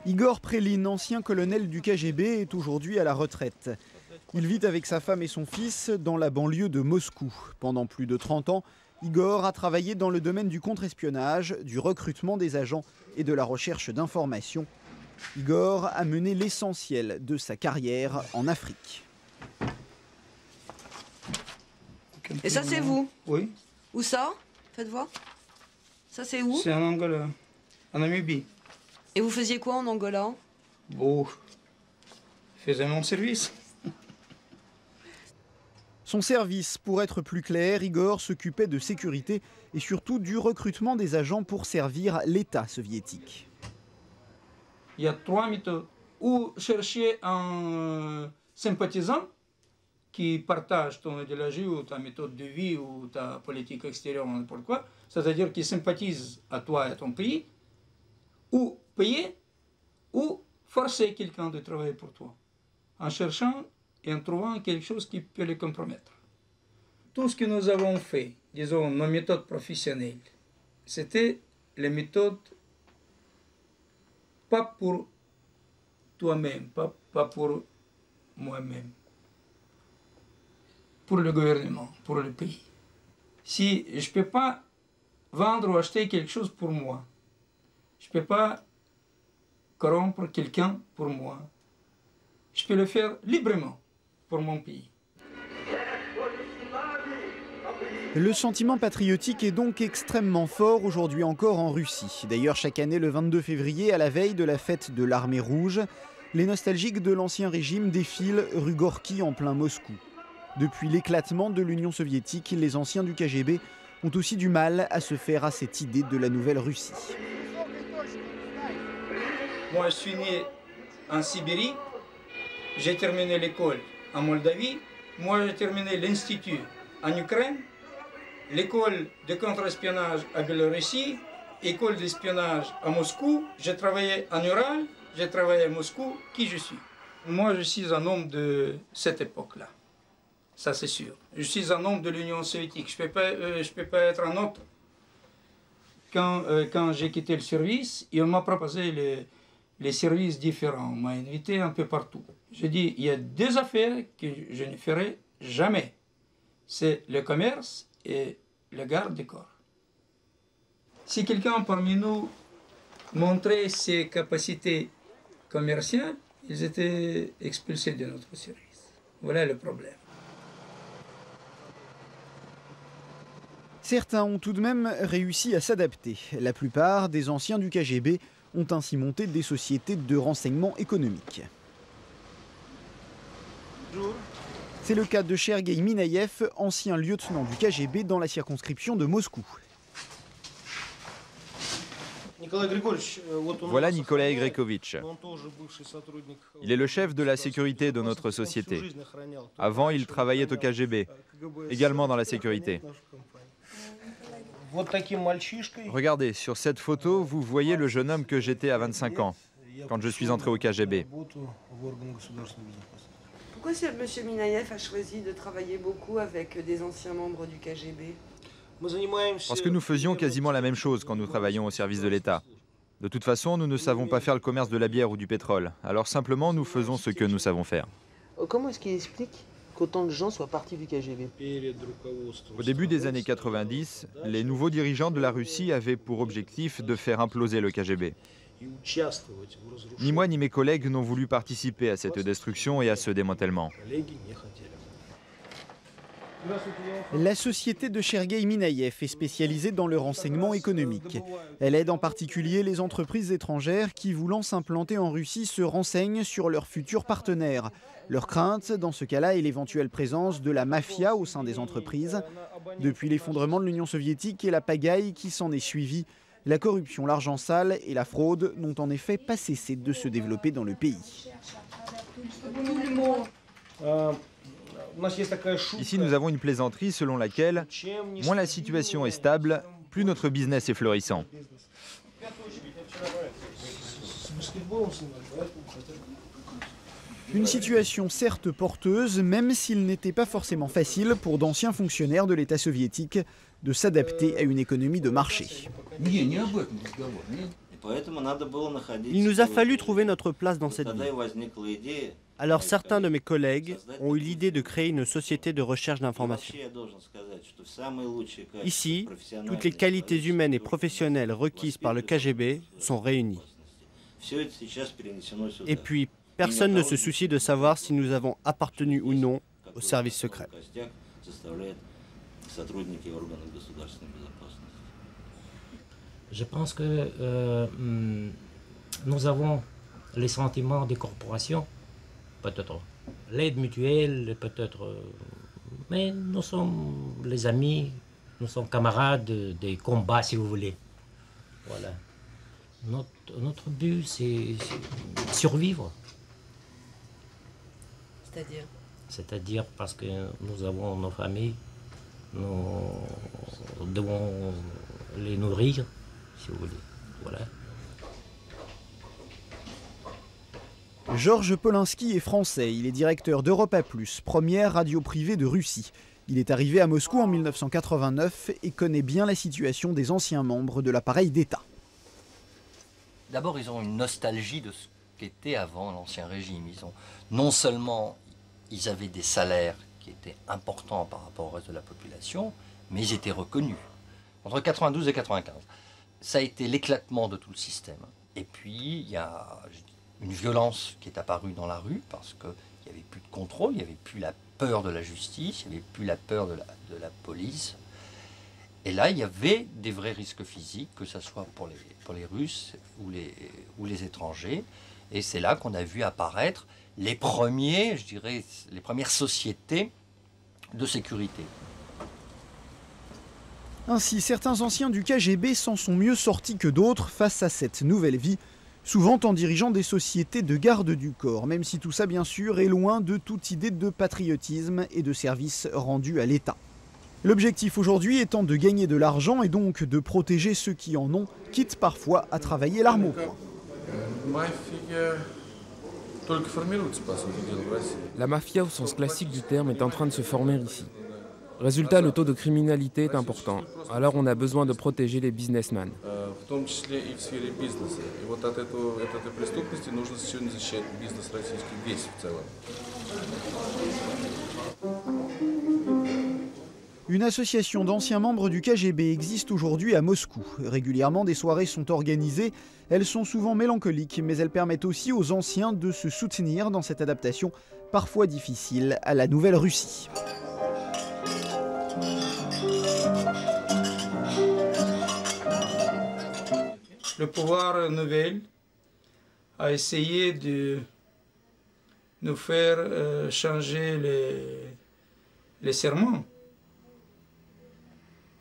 Igor Prelin, ancien colonel du KGB, est aujourd'hui à la retraite. Il vit avec sa femme et son fils dans la banlieue de Moscou. Pendant plus de 30 ans, Igor a travaillé dans le domaine du contre-espionnage, du recrutement des agents et de la recherche d'informations. Igor a mené l'essentiel de sa carrière en Afrique. Et ça, c'est vous? Oui. Où ça? Faites voir. Ça, c'est où? C'est en Angola, en Namibie. Et vous faisiez quoi en Angola? Bon, je faisais mon service. Son service, pour être plus clair, Igor s'occupait de sécurité et surtout du recrutement des agents pour servir l'État soviétique. Il y a 3 méthodes. Ou chercher un sympathisant qui partage ton idéologie ou ta méthode de vie ou ta politique extérieure, n'importe quoi, c'est-à-dire qui sympathise à toi et à ton pays, ou payer, ou forcer quelqu'un de travailler pour toi, en cherchant et en trouvant quelque chose qui peut le compromettre. Tout ce que nous avons fait, disons, nos méthodes professionnelles, c'était les méthodes pas pour toi-même, pas pour moi-même, pour le gouvernement, pour le pays. Si je ne peux pas vendre ou acheter quelque chose pour moi, je ne peux pas corrompre quelqu'un pour moi, je peux le faire librement pour mon pays. Le sentiment patriotique est donc extrêmement fort aujourd'hui encore en Russie. D'ailleurs, chaque année, le 22 février, à la veille de la fête de l'Armée rouge, les nostalgiques de l'ancien régime défilent rue Gorky en plein Moscou. Depuis l'éclatement de l'Union soviétique, les anciens du KGB ont aussi du mal à se faire à cette idée de la nouvelle Russie. Moi, je suis né en Sibérie, j'ai terminé l'école en Moldavie, moi j'ai terminé l'institut en Ukraine, l'école de contre-espionnage à Biélorussie, école d'espionnage à Moscou, j'ai travaillé en Ural, j'ai travaillé à Moscou. Qui je suis? Moi, je suis un homme de cette époque-là. Ça, c'est sûr. Je suis un homme de l'Union soviétique. Je ne peux pas être un autre. Quand j'ai quitté le service, on m'a proposé les services différents. On m'a invité un peu partout. J'ai dit, il y a deux affaires que je ne ferai jamais. C'est le commerce et le garde du corps. Si quelqu'un parmi nous montrait ses capacités commerciales, ils étaient expulsés de notre service. Voilà le problème. Certains ont tout de même réussi à s'adapter. La plupart des anciens du KGB ont ainsi monté des sociétés de renseignement économique. C'est le cas de Sergueï Minaïev, ancien lieutenant du KGB dans la circonscription de Moscou. Voilà Nikolai Grekovitch. Il est le chef de la sécurité de notre société. Avant, il travaillait au KGB, également dans la sécurité. Regardez, sur cette photo, vous voyez le jeune homme que j'étais à 25 ans, quand je suis entré au KGB. Pourquoi M. Minaïev a choisi de travailler beaucoup avec des anciens membres du KGB? Parce que nous faisions quasiment la même chose quand nous travaillions au service de l'État. De toute façon, nous ne savons pas faire le commerce de la bière ou du pétrole. Alors simplement, nous faisons ce que nous savons faire. Comment est-ce qu'il explique qu'autant de gens soient partis du KGB? Au début des années 90, les nouveaux dirigeants de la Russie avaient pour objectif de faire imploser le KGB. Ni moi ni mes collègues n'ont voulu participer à cette destruction et à ce démantèlement. La société de Sergueï Minaïev est spécialisée dans le renseignement économique. Elle aide en particulier les entreprises étrangères qui, voulant s'implanter en Russie, se renseignent sur leurs futurs partenaires. Leur crainte, dans ce cas-là, est l'éventuelle présence de la mafia au sein des entreprises. Depuis l'effondrement de l'Union soviétique et la pagaille qui s'en est suivie, la corruption, l'argent sale et la fraude n'ont en effet pas cessé de se développer dans le pays. Ici, nous avons une plaisanterie selon laquelle, moins la situation est stable, plus notre business est florissant. Une situation certes porteuse, même s'il n'était pas forcément facile pour d'anciens fonctionnaires de l'État soviétique de s'adapter à une économie de marché. Il nous a fallu trouver notre place dans cette vie. Alors certains de mes collègues ont eu l'idée de créer une société de recherche d'informations. Ici, toutes les qualités humaines et professionnelles requises par le KGB sont réunies. Et puis, personne ne se soucie de savoir si nous avons appartenu ou non au service secret. Je pense que nous avons les sentiments des corporations, peut-être l'aide mutuelle, peut-être, mais nous sommes les amis, nous sommes camarades des combats, si vous voulez. Voilà. Notre but, c'est survivre. C'est-à-dire? C'est-à-dire parce que nous avons nos familles, nous devons les nourrir, si vous voulez. Voilà. Georges Polinski est français, il est directeur d'Europa+, première radio privée de Russie. Il est arrivé à Moscou en 1989 et connaît bien la situation des anciens membres de l'appareil d'État. D'abord, ils ont une nostalgie de ce qu'était avant l'Ancien Régime. Non seulement ils avaient des salaires qui étaient importants par rapport au reste de la population, mais ils étaient reconnus. Entre 92 et 95, ça a été l'éclatement de tout le système. Et puis, il y a une violence qui est apparue dans la rue parce qu'il n'y avait plus de contrôle, il n'y avait plus la peur de la justice, il n'y avait plus la peur de la police. Et là, il y avait des vrais risques physiques, que ce soit pour les Russes ou les étrangers. Et c'est là qu'on a vu apparaître les premières sociétés de sécurité. Ainsi, certains anciens du KGB s'en sont mieux sortis que d'autres face à cette nouvelle vie, souvent en dirigeant des sociétés de garde du corps, même si tout ça, bien sûr, est loin de toute idée de patriotisme et de service rendu à l'État. L'objectif aujourd'hui étant de gagner de l'argent et donc de protéger ceux qui en ont, quitte parfois à travailler l'arme au poing. La mafia au sens classique du terme est en train de se former ici. Résultat, le taux de criminalité est important. Alors on a besoin de protéger les businessmen. Une association d'anciens membres du KGB existe aujourd'hui à Moscou. Régulièrement, des soirées sont organisées. Elles sont souvent mélancoliques, mais elles permettent aussi aux anciens de se soutenir dans cette adaptation parfois difficile à la nouvelle Russie. Le pouvoir nouvel a essayé de nous faire changer les serments,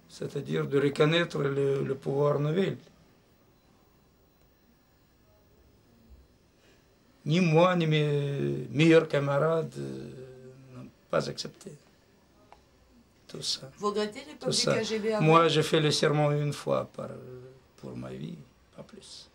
c'est-à-dire de reconnaître le pouvoir nouvel. Ni moi, ni mes meilleurs camarades n'ont pas accepté tout ça. Vous regrettez l'époque du KGB avant? Moi, j'ai fait le serment une fois pour ma vie, pas plus.